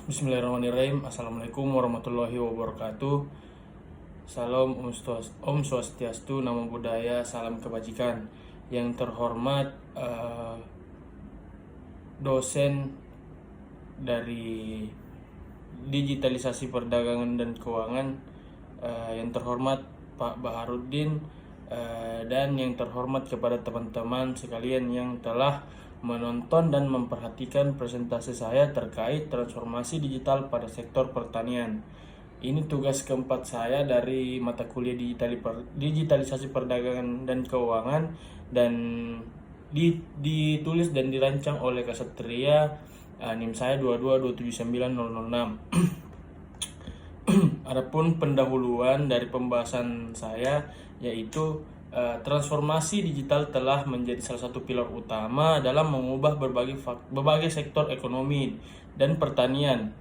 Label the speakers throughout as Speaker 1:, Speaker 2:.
Speaker 1: Bismillahirrahmanirrahim. Assalamualaikum warahmatullahi wabarakatuh. Salam Om Swastiastu, Namo Buddhaya, salam kebajikan. Yang terhormat dosen dari digitalisasi perdagangan dan keuangan, yang terhormat Pak Baharudin, dan yang terhormat kepada teman-teman sekalian yang telah menonton dan memperhatikan presentasi saya terkait transformasi digital pada sektor pertanian. Ini tugas keempat saya dari mata kuliah digitalisasi perdagangan dan keuangan, dan ditulis dan dirancang oleh Kasatria, NIM saya 2227906. Adapun pendahuluan dari pembahasan saya yaitu transformasi digital telah menjadi salah satu pilar utama dalam mengubah berbagai sektor ekonomi dan pertanian,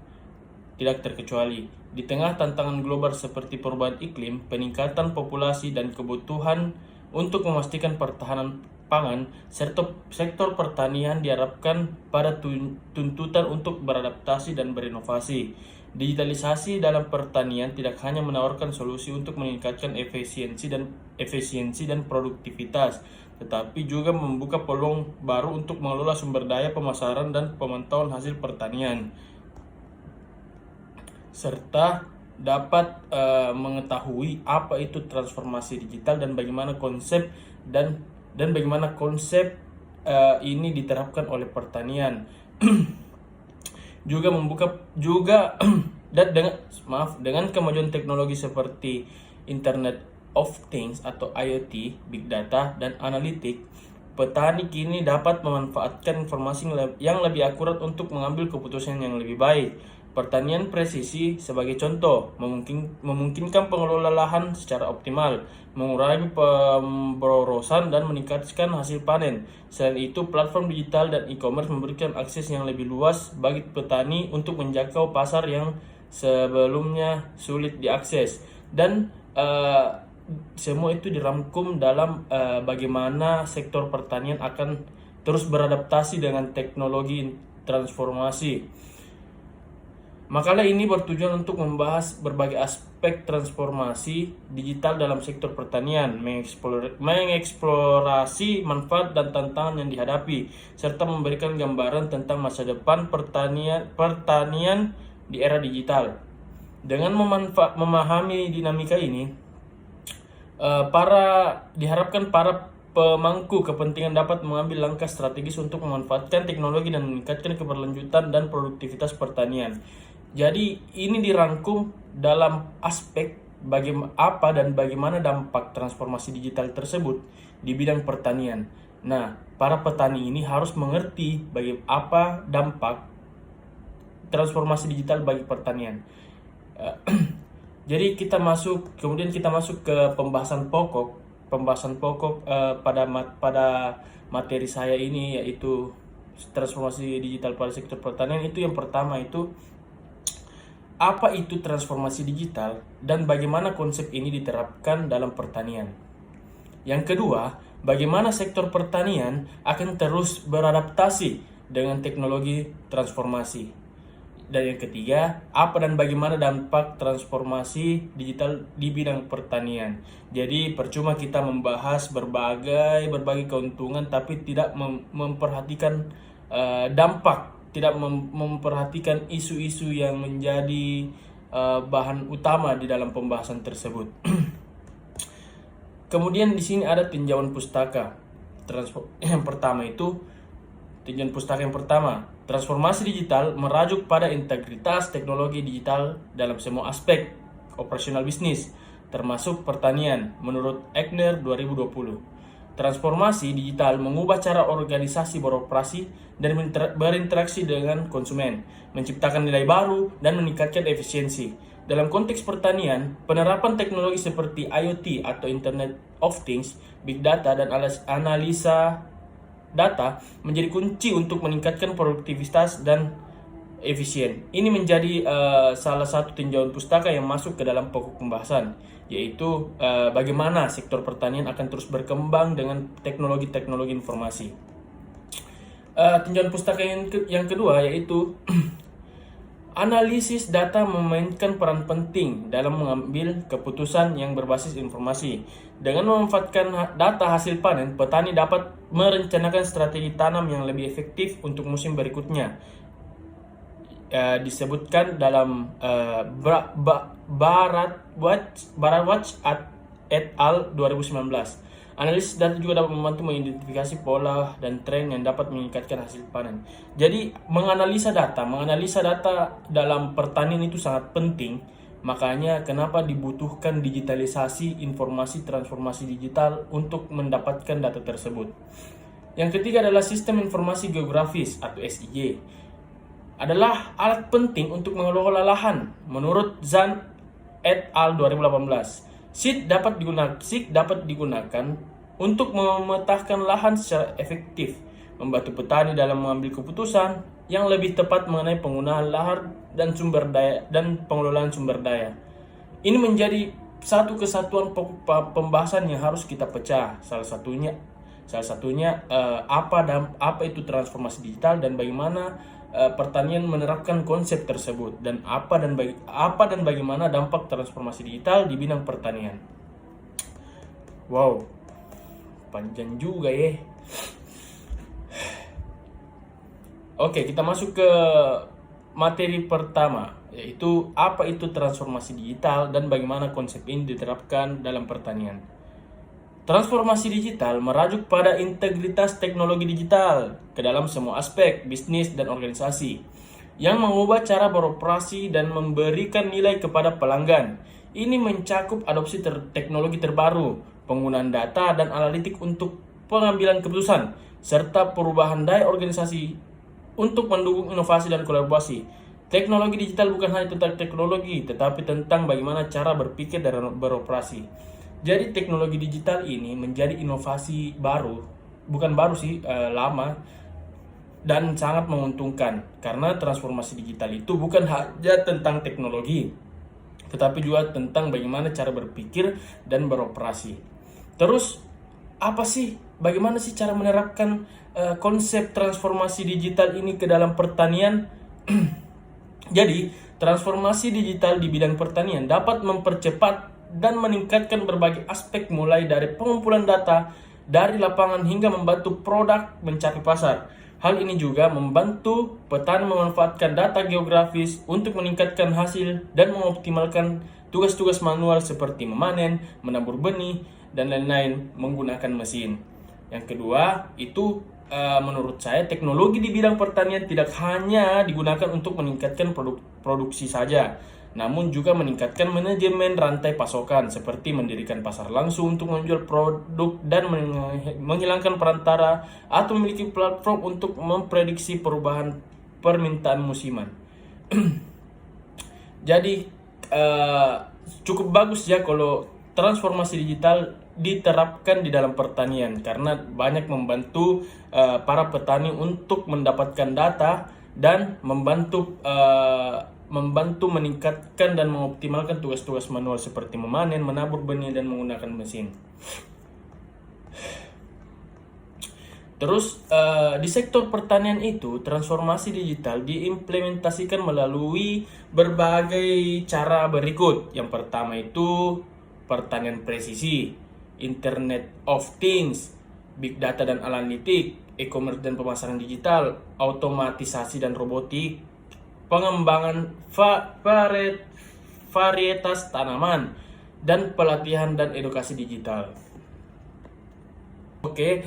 Speaker 1: tidak terkecuali. Di tengah tantangan global seperti perubahan iklim, peningkatan populasi, dan kebutuhan untuk memastikan pertahanan pangan, sektor pertanian diharapkan pada tuntutan untuk beradaptasi dan berinovasi. Digitalisasi dalam pertanian tidak hanya menawarkan solusi untuk meningkatkan efisiensi dan produktivitas, tetapi juga membuka peluang baru untuk mengelola sumber daya, pemasaran, dan pemantauan hasil pertanian, serta dapat mengetahui apa itu transformasi digital dan bagaimana konsep ini diterapkan oleh pertanian. Dengan kemajuan teknologi seperti Internet of Things atau IoT, Big Data, dan Analitik, petani kini dapat memanfaatkan informasi yang lebih akurat untuk mengambil keputusan yang lebih baik. Pertanian presisi sebagai contoh memungkinkan pengelola lahan secara optimal, mengurangi pemborosan, dan meningkatkan hasil panen. Selain itu, platform digital dan e-commerce memberikan akses yang lebih luas bagi petani untuk menjangkau pasar yang sebelumnya sulit diakses. Dan semua itu dirangkum dalam bagaimana sektor pertanian akan terus beradaptasi dengan teknologi transformasi. Makalah ini bertujuan untuk membahas berbagai aspek transformasi digital dalam sektor pertanian, mengeksplorasi manfaat dan tantangan yang dihadapi, serta memberikan gambaran tentang masa depan pertanian di era digital. Dengan memahami dinamika ini, diharapkan para pemangku kepentingan dapat mengambil langkah strategis untuk memanfaatkan teknologi dan meningkatkan keberlanjutan dan produktivitas pertanian. Jadi ini dirangkum dalam aspek bagaimana dampak transformasi digital tersebut di bidang pertanian. Nah, para petani ini harus mengerti apa dampak transformasi digital bagi pertanian. Jadi kemudian kita masuk ke pembahasan pokok pada materi saya ini, yaitu transformasi digital pada sektor pertanian. Itu yang pertama itu apa itu transformasi digital dan bagaimana konsep ini diterapkan dalam pertanian. Yang kedua, bagaimana sektor pertanian akan terus beradaptasi dengan teknologi transformasi. Dan yang ketiga, apa dan bagaimana dampak transformasi digital di bidang pertanian. Jadi percuma kita membahas berbagai keuntungan tapi tidak memperhatikan dampak, tidak memperhatikan isu-isu yang menjadi bahan utama di dalam pembahasan tersebut. Kemudian di sini ada tinjauan pustaka. Yang pertama itu tinjauan pustaka yang pertama, transformasi digital merajuk pada integritas teknologi digital dalam semua aspek operasional bisnis, termasuk pertanian, menurut Egner 2020. Transformasi digital mengubah cara organisasi beroperasi dan berinteraksi dengan konsumen, menciptakan nilai baru, dan meningkatkan efisiensi. Dalam konteks pertanian, penerapan teknologi seperti IoT atau Internet of Things, Big Data, dan analisa data menjadi kunci untuk meningkatkan produktivitas dan efisien. Ini menjadi salah satu tinjauan pustaka yang masuk ke dalam pokok pembahasan, yaitu bagaimana sektor pertanian akan terus berkembang dengan teknologi-teknologi informasi. Tinjauan pustaka yang kedua yaitu Analisis data memainkan peran penting dalam mengambil keputusan yang berbasis informasi. Dengan memanfaatkan data hasil panen, petani dapat merencanakan strategi tanam yang lebih efektif untuk musim berikutnya. Disebutkan dalam Baratwatch et al. 2019. Analisis data juga dapat membantu mengidentifikasi pola dan tren yang dapat meningkatkan hasil panen. Jadi menganalisa data dalam pertanian itu sangat penting. Makanya kenapa dibutuhkan digitalisasi informasi transformasi digital untuk mendapatkan data tersebut. Yang ketiga adalah sistem informasi geografis atau SIG. Adalah alat penting untuk mengelola lahan. Menurut Zhang et al. 2018. SIG dapat digunakan untuk memetakan lahan secara efektif, membantu petani dalam mengambil keputusan yang lebih tepat mengenai penggunaan lahan dan sumber daya dan pengelolaan sumber daya. Ini menjadi satu kesatuan pokok pembahasan yang harus kita pecah. Salah satunya apa itu transformasi digital dan bagaimana pertanian menerapkan konsep tersebut, dan apa dan bagaimana dampak transformasi digital di bidang pertanian. Wow, panjang juga ya. Oke, kita masuk ke materi pertama, yaitu apa itu transformasi digital dan bagaimana konsep ini diterapkan dalam pertanian. Transformasi digital merajuk pada integritas teknologi digital ke dalam semua aspek bisnis dan organisasi, yang mengubah cara beroperasi dan memberikan nilai kepada pelanggan. Ini mencakup adopsi teknologi terbaru, penggunaan data dan analitik untuk pengambilan keputusan, serta perubahan daya organisasi untuk mendukung inovasi dan kolaborasi. Teknologi digital bukan hanya tentang teknologi, tetapi tentang bagaimana cara berpikir dan beroperasi. Jadi teknologi digital ini menjadi inovasi baru, bukan baru sih, lama, dan sangat menguntungkan. Karena transformasi digital itu bukan hanya tentang teknologi, tetapi juga tentang bagaimana cara berpikir dan beroperasi. Terus, bagaimana sih cara menerapkan konsep transformasi digital ini ke dalam pertanian? Jadi, transformasi digital di bidang pertanian dapat mempercepat dan meningkatkan berbagai aspek, mulai dari pengumpulan data dari lapangan hingga membantu produk mencapai pasar. Hal ini juga membantu petani memanfaatkan data geografis untuk meningkatkan hasil dan mengoptimalkan tugas-tugas manual seperti memanen, menabur benih, dan lain-lain menggunakan mesin. Yang kedua, itu menurut saya teknologi di bidang pertanian tidak hanya digunakan untuk meningkatkan produksi saja, namun juga meningkatkan manajemen rantai pasokan, seperti mendirikan pasar langsung untuk menjual produk dan menghilangkan perantara, atau memiliki platform untuk memprediksi perubahan permintaan musiman. Jadi cukup bagus ya kalau transformasi digital diterapkan di dalam pertanian, karena banyak membantu para petani untuk mendapatkan data dan membantu meningkatkan dan mengoptimalkan tugas-tugas manual seperti memanen, menabur benih, dan menggunakan mesin. Terus di sektor pertanian itu transformasi digital diimplementasikan melalui berbagai cara berikut. Yang pertama itu pertanian presisi, Internet of Things, Big Data dan Analitik, e-commerce dan pemasaran digital, otomatisasi dan robotik, pengembangan varietas tanaman, dan pelatihan dan edukasi digital. Oke,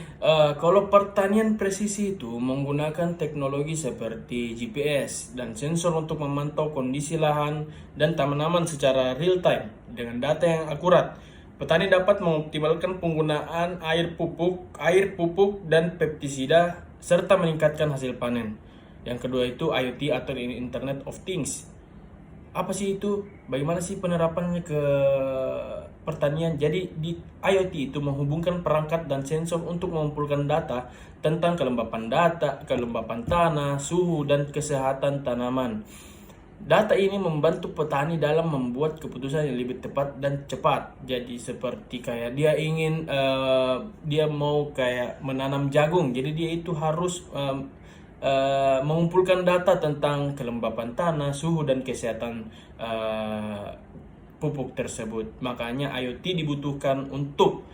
Speaker 1: kalau pertanian presisi itu menggunakan teknologi seperti GPS dan sensor untuk memantau kondisi lahan dan tanaman secara real time dengan data yang akurat. Petani dapat mengoptimalkan penggunaan air pupuk dan pestisida serta meningkatkan hasil panen. Yang kedua itu IoT atau Internet of Things. Apa sih itu? Bagaimana sih penerapannya ke pertanian? Jadi di IoT itu menghubungkan perangkat dan sensor untuk mengumpulkan data tentang kelembapan tanah, suhu, dan kesehatan tanaman. Data ini membantu petani dalam membuat keputusan yang lebih tepat dan cepat. Jadi seperti kayak dia mau kayak menanam jagung, jadi dia itu harus mengumpulkan data tentang kelembapan tanah, suhu dan kesehatan pupuk tersebut. Makanya IoT dibutuhkan untuk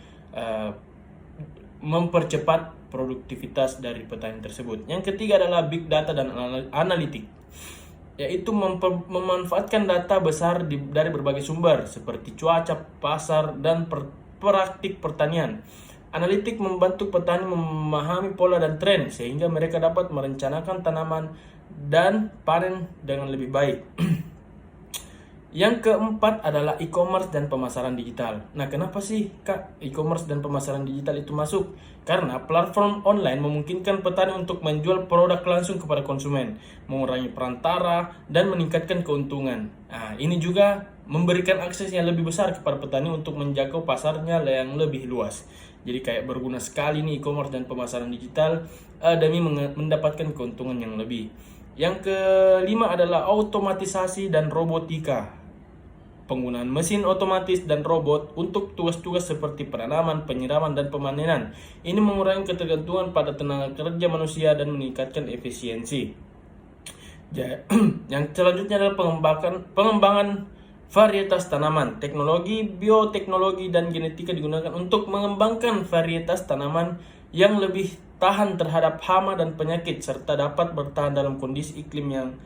Speaker 1: mempercepat produktivitas dari petani tersebut. Yang ketiga adalah big data dan analitik, yaitu memanfaatkan data besar dari berbagai sumber seperti cuaca, pasar, dan praktik pertanian. Analitik membantu petani memahami pola dan tren sehingga mereka dapat merencanakan tanaman dan panen dengan lebih baik. Yang keempat adalah e-commerce dan pemasaran digital. Nah, kenapa sih Kak e-commerce dan pemasaran digital itu masuk? Karena platform online memungkinkan petani untuk menjual produk langsung kepada konsumen, mengurangi perantara, dan meningkatkan keuntungan. Nah, ini juga memberikan akses yang lebih besar kepada petani untuk menjangkau pasarnya yang lebih luas. Jadi kayak berguna sekali nih e-commerce dan pemasaran digital demi mendapatkan keuntungan yang lebih. Yang kelima adalah otomatisasi dan robotika. Penggunaan mesin otomatis dan robot untuk tugas-tugas seperti penanaman, penyiraman, dan pemanenan. Ini mengurangi ketergantungan pada tenaga kerja manusia dan meningkatkan efisiensi. Yang selanjutnya adalah pengembangan varietas tanaman. Teknologi, bioteknologi, dan genetika digunakan untuk mengembangkan varietas tanaman yang lebih tahan terhadap hama dan penyakit serta dapat bertahan dalam kondisi iklim yang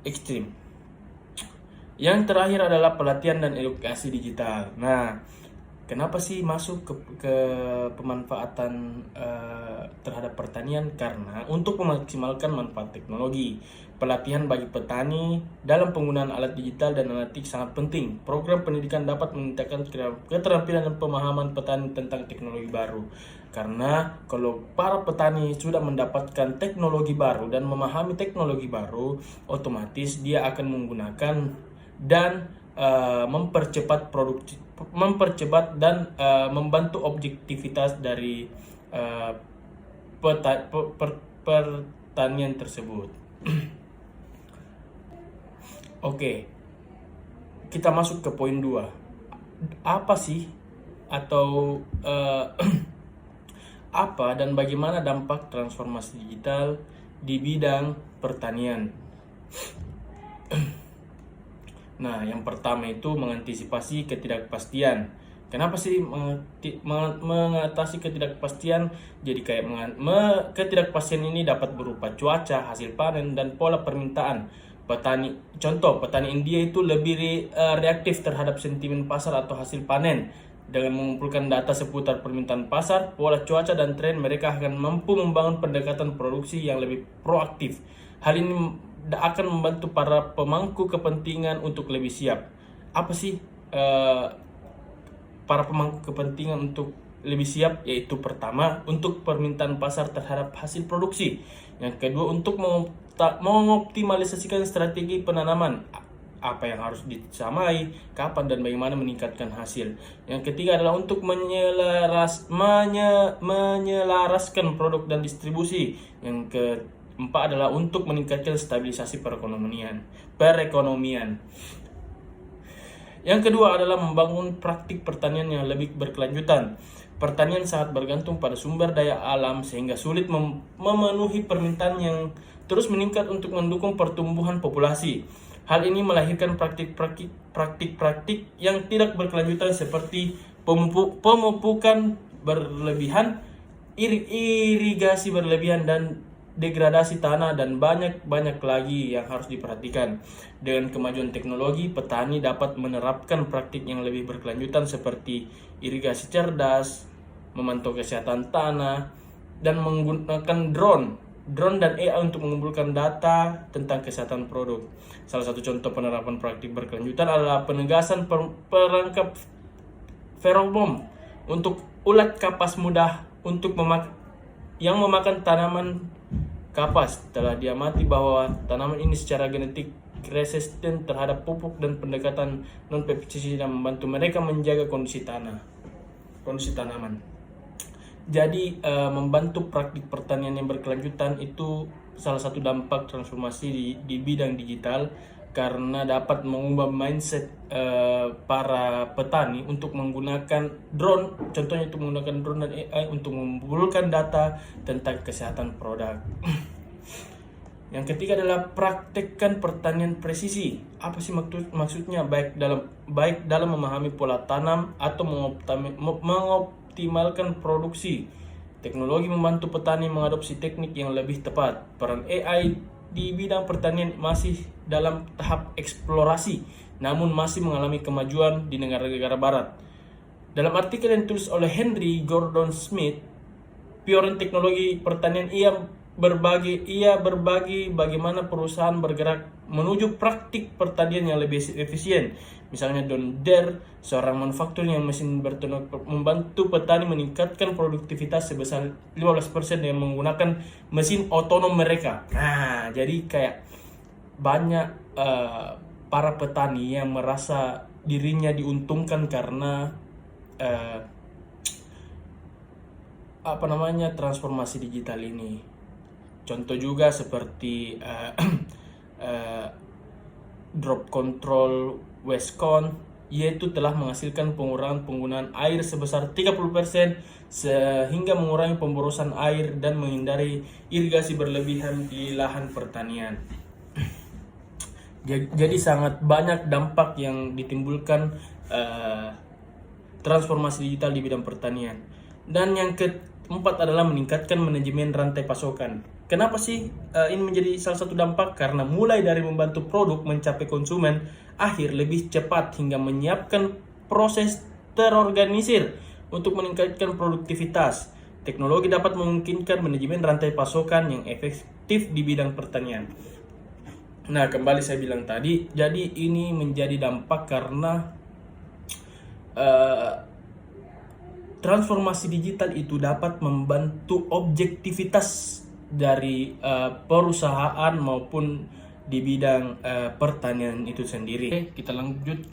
Speaker 1: ekstrim. Yang terakhir adalah pelatihan dan edukasi digital. Nah, kenapa sih masuk ke pemanfaatan terhadap pertanian? Karena untuk memaksimalkan manfaat teknologi, pelatihan bagi petani dalam penggunaan alat digital dan analitik sangat penting. Program pendidikan dapat meningkatkan keterampilan dan pemahaman petani tentang teknologi baru. Karena kalau para petani sudah mendapatkan teknologi baru dan memahami teknologi baru, otomatis dia akan menggunakan dan mempercepat dan membantu objektivitas dari pertanian tersebut. Oke, kita masuk ke poin 2. Apa sih atau apa dan bagaimana dampak transformasi digital di bidang pertanian? Nah, yang pertama itu mengantisipasi ketidakpastian. Kenapa sih mengatasi ketidakpastian? Jadi kayak ketidakpastian ini dapat berupa cuaca, hasil panen, dan pola permintaan. Petani India itu lebih reaktif terhadap sentimen pasar atau hasil panen. Dengan mengumpulkan data seputar permintaan pasar, pola cuaca, dan tren, mereka akan mampu membangun pendekatan produksi yang lebih proaktif. Hal ini akan membantu para pemangku kepentingan untuk lebih siap. Apa sih para pemangku kepentingan untuk lebih siap? Yaitu pertama, untuk permintaan pasar terhadap hasil produksi. Yang kedua, untuk mengoptimalisasikan strategi penanaman. Apa yang harus disamai, kapan, dan bagaimana meningkatkan hasil. Yang ketiga adalah untuk menyelaraskan produk dan distribusi. Yang keempat adalah untuk meningkatkan stabilisasi perekonomian. Yang kedua adalah membangun praktik pertanian yang lebih berkelanjutan. Pertanian sangat bergantung pada sumber daya alam sehingga sulit memenuhi permintaan yang terus meningkat untuk mendukung pertumbuhan populasi. Hal ini melahirkan praktik-praktik yang tidak berkelanjutan seperti pemupukan berlebihan, irigasi berlebihan, dan degradasi tanah, dan banyak lagi yang harus diperhatikan. Dengan kemajuan teknologi, petani dapat menerapkan praktik yang lebih berkelanjutan seperti irigasi cerdas, memantau kesehatan tanah, dan menggunakan drone dan AI untuk mengumpulkan data tentang kesehatan produk. Salah satu contoh penerapan praktik berkelanjutan adalah penegasan perangkap feromon untuk ulat kapas mudah untuk yang memakan tanaman kapas. Telah diamati bahwa tanaman ini secara genetik resisten terhadap pupuk, dan pendekatan non-pestisida membantu mereka menjaga kondisi tanaman. Jadi membantu praktik pertanian yang berkelanjutan itu salah satu dampak transformasi di bidang digital, karena dapat mengubah mindset para petani untuk menggunakan drone. Contohnya itu menggunakan drone dan AI untuk mengumpulkan data tentang kesehatan produk. Yang ketiga adalah praktekkan pertanian presisi. Apa sih maksudnya? Baik dalam memahami pola tanam atau mengoptimalkan produksi. Teknologi membantu petani mengadopsi teknik yang lebih tepat. Peran AI di bidang pertanian masih dalam tahap eksplorasi, namun masih mengalami kemajuan di negara-negara barat. Dalam artikel yang ditulis oleh Henry Gordon Smith, Pioneer Teknologi Pertanian, ia berbagi bagaimana perusahaan bergerak menuju praktik pertanian yang lebih efisien. Misalnya John Deere, seorang manufaktur yang mesin berteknologi membantu petani meningkatkan produktivitas sebesar 15% dengan menggunakan mesin otonom mereka. Nah, jadi kayak banyak para petani yang merasa dirinya diuntungkan karena transformasi digital ini. Contoh juga seperti drop control Westcon, yaitu telah menghasilkan pengurangan penggunaan air sebesar 30% sehingga mengurangi pemborosan air dan menghindari irigasi berlebihan di lahan pertanian. Jadi sangat banyak dampak yang ditimbulkan transformasi digital di bidang pertanian. Dan yang keempat adalah meningkatkan manajemen rantai pasokan. Kenapa sih ini menjadi salah satu dampak? Karena mulai dari membantu produk mencapai konsumen akhir lebih cepat hingga menyiapkan proses terorganisir untuk meningkatkan produktivitas. Teknologi dapat memungkinkan manajemen rantai pasokan yang efektif di bidang pertanian. Nah, kembali saya bilang tadi, jadi ini menjadi dampak karena transformasi digital itu dapat membantu objektivitas dari perusahaan maupun di bidang pertanian itu sendiri. Oke, kita lanjut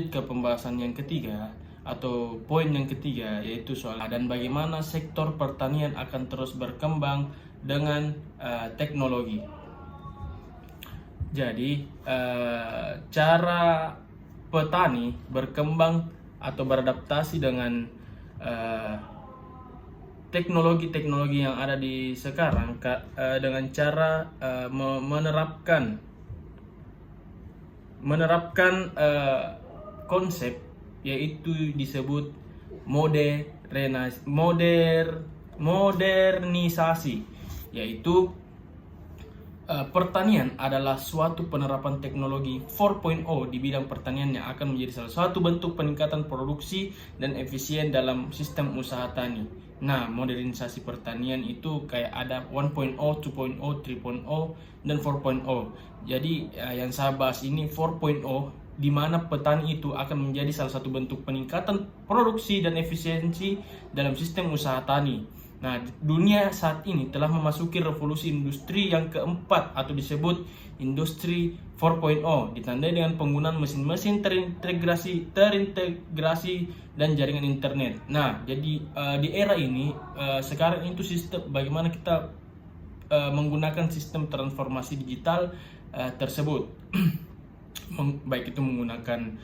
Speaker 1: ke pembahasan yang ketiga atau poin yang ketiga, yaitu soal dan bagaimana sektor pertanian akan terus berkembang dengan teknologi. Jadi cara petani berkembang atau beradaptasi dengan teknologi-teknologi yang ada di sekarang dengan cara menerapkan konsep, yaitu disebut modernisasi, yaitu pertanian adalah suatu penerapan teknologi 4.0 di bidang pertanian yang akan menjadi salah satu bentuk peningkatan produksi dan efisien dalam sistem usaha tani. Nah, modernisasi pertanian itu kayak ada 1.0, 2.0, 3.0, dan 4.0. Jadi yang saya bahas ini 4.0, di mana petani itu akan menjadi salah satu bentuk peningkatan produksi dan efisiensi dalam sistem usaha tani. Nah, dunia saat ini telah memasuki revolusi industri yang keempat atau disebut industri 4.0, ditandai dengan penggunaan mesin-mesin terintegrasi dan jaringan internet. Nah, jadi di era ini sekarang itu sistem bagaimana kita menggunakan sistem transformasi digital tersebut. Baik itu menggunakan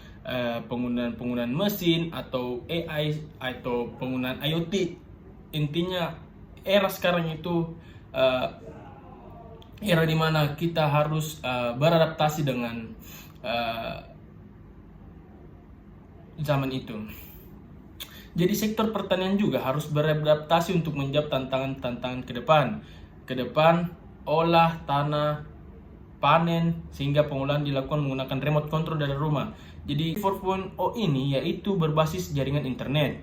Speaker 1: penggunaan mesin atau AI atau penggunaan IoT. Intinya era sekarang itu era di mana kita harus beradaptasi dengan zaman itu. Jadi sektor pertanian juga harus beradaptasi untuk menjawab tantangan ke depan, olah tanah, panen, sehingga pengolahan dilakukan menggunakan remote control dari rumah. Jadi 4.0 ini yaitu berbasis jaringan internet.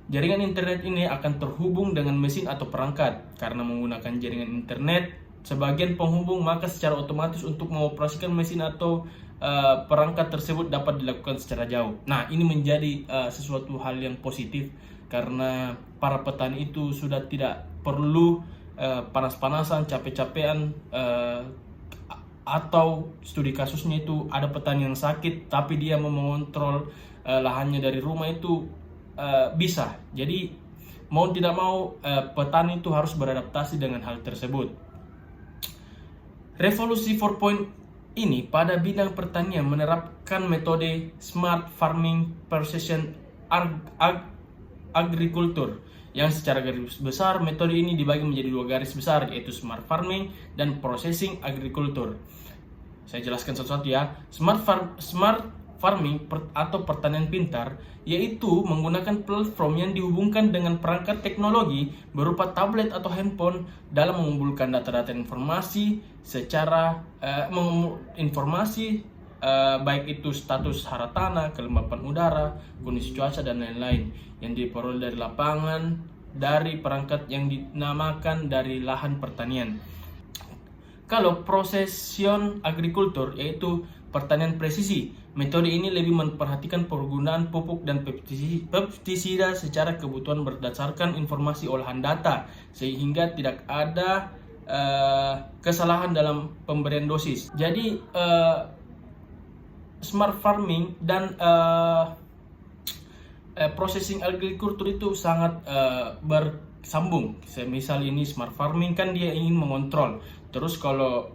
Speaker 1: Jaringan internet ini akan terhubung dengan mesin atau perangkat. Karena menggunakan jaringan internet sebagian penghubung, maka secara otomatis untuk mengoperasikan mesin atau perangkat tersebut dapat dilakukan secara jauh. Nah, ini menjadi sesuatu hal yang positif karena para petani itu sudah tidak perlu panas-panasan, capek-capean, atau studi kasusnya itu ada petani yang sakit tapi dia mau mengontrol lahannya dari rumah itu bisa. Jadi mau tidak mau petani itu harus beradaptasi dengan hal tersebut. Revolusi 4.0 ini pada bidang pertanian menerapkan metode smart farming, precision agrikultur, yang secara garis besar metode ini dibagi menjadi 2 garis besar, yaitu smart farming dan processing agriculture. Saya jelaskan satu-satu ya. Smart farming atau pertanian pintar yaitu menggunakan platform yang dihubungkan dengan perangkat teknologi berupa tablet atau handphone dalam mengumpulkan data-data informasi secara baik itu status hara tanah, kelembapan udara, kondisi cuaca dan lain-lain yang diperoleh dari lapangan dari perangkat yang dinamakan dari lahan pertanian. Kalau precision agriculture yaitu pertanian presisi, metode ini lebih memperhatikan penggunaan pupuk dan pestisida secara kebutuhan berdasarkan informasi olahan data sehingga tidak ada kesalahan dalam pemberian dosis. Jadi smart farming dan processing agriculture itu sangat bersambung. Misal ini smart farming kan dia ingin mengontrol. Terus kalau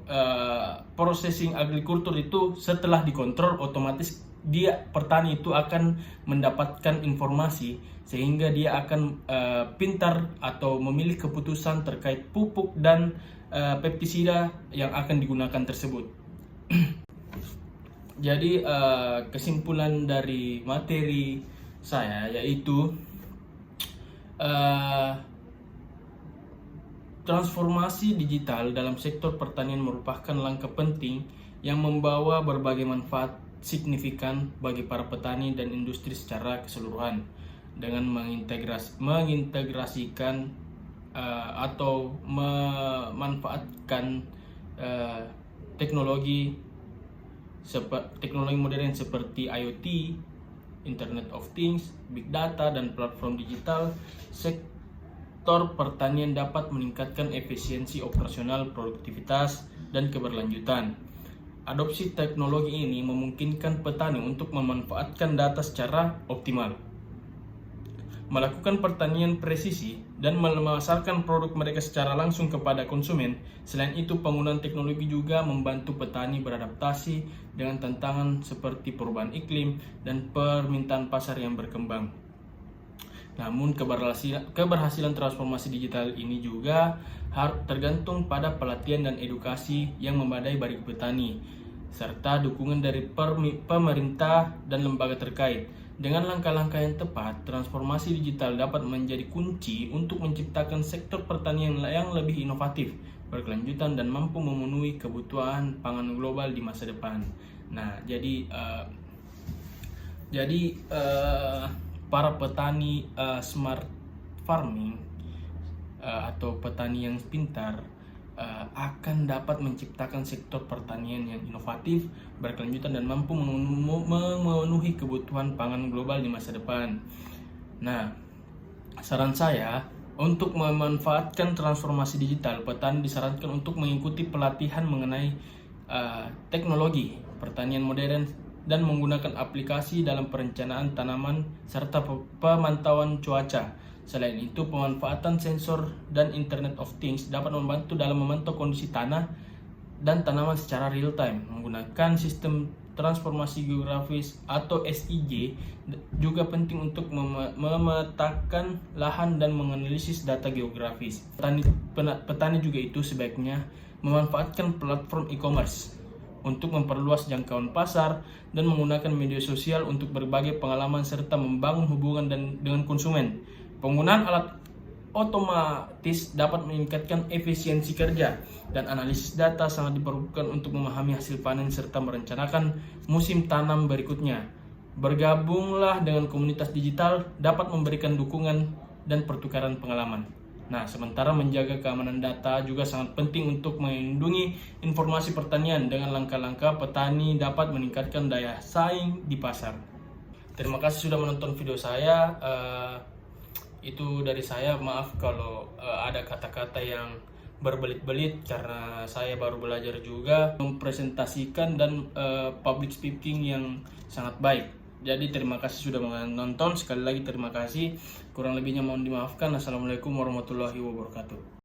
Speaker 1: processing agriculture itu setelah dikontrol otomatis petani itu akan mendapatkan informasi sehingga dia akan pintar atau memilih keputusan terkait pupuk dan pestisida yang akan digunakan tersebut. Jadi kesimpulan dari materi saya yaitu transformasi digital dalam sektor pertanian merupakan langkah penting yang membawa berbagai manfaat signifikan bagi para petani dan industri secara keseluruhan dengan mengintegrasikan atau memanfaatkan teknologi modern seperti IoT, Internet of Things, Big Data, dan platform digital. Sektor pertanian dapat meningkatkan efisiensi operasional, produktivitas, dan keberlanjutan. Adopsi teknologi ini memungkinkan petani untuk memanfaatkan data secara optimal, melakukan pertanian presisi, dan memasarkan produk mereka secara langsung kepada konsumen. Selain itu, penggunaan teknologi juga membantu petani beradaptasi dengan tantangan seperti perubahan iklim dan permintaan pasar yang berkembang. Namun, keberhasilan transformasi digital ini juga tergantung pada pelatihan dan edukasi yang memadai bagi petani, serta dukungan dari pemerintah dan lembaga terkait. Dengan langkah-langkah yang tepat, transformasi digital dapat menjadi kunci untuk menciptakan sektor pertanian yang lebih inovatif, berkelanjutan, dan mampu memenuhi kebutuhan pangan global di masa depan. Nah, jadi para petani smart farming atau petani yang pintar akan dapat menciptakan sektor pertanian yang inovatif, berkelanjutan, dan mampu memenuhi kebutuhan pangan global di masa depan. Nah, saran saya untuk memanfaatkan transformasi digital, petani disarankan untuk mengikuti pelatihan mengenai teknologi pertanian modern dan menggunakan aplikasi dalam perencanaan tanaman serta pemantauan cuaca. Selain itu, pemanfaatan sensor dan Internet of Things dapat membantu dalam memantau kondisi tanah dan tanaman secara real time. Menggunakan sistem transformasi geografis atau SIG juga penting untuk memetakan lahan dan menganalisis data geografis. Petani juga itu sebaiknya memanfaatkan platform e-commerce untuk memperluas jangkauan pasar dan menggunakan media sosial untuk berbagi pengalaman serta membangun hubungan dengan konsumen. Penggunaan alat otomatis dapat meningkatkan efisiensi kerja dan analisis data sangat diperlukan untuk memahami hasil panen serta merencanakan musim tanam berikutnya. Bergabunglah dengan komunitas digital dapat memberikan dukungan dan pertukaran pengalaman. Nah, sementara menjaga keamanan data juga sangat penting untuk melindungi informasi pertanian. Dengan langkah-langkah, petani dapat meningkatkan daya saing di pasar. Terima kasih sudah menonton video saya. Itu dari saya, maaf kalau ada kata-kata yang berbelit-belit karena saya baru belajar juga mempresentasikan dan public speaking yang sangat baik. Jadi terima kasih sudah menonton. Sekali lagi terima kasih. Kurang lebihnya mohon dimaafkan. Assalamualaikum warahmatullahi wabarakatuh.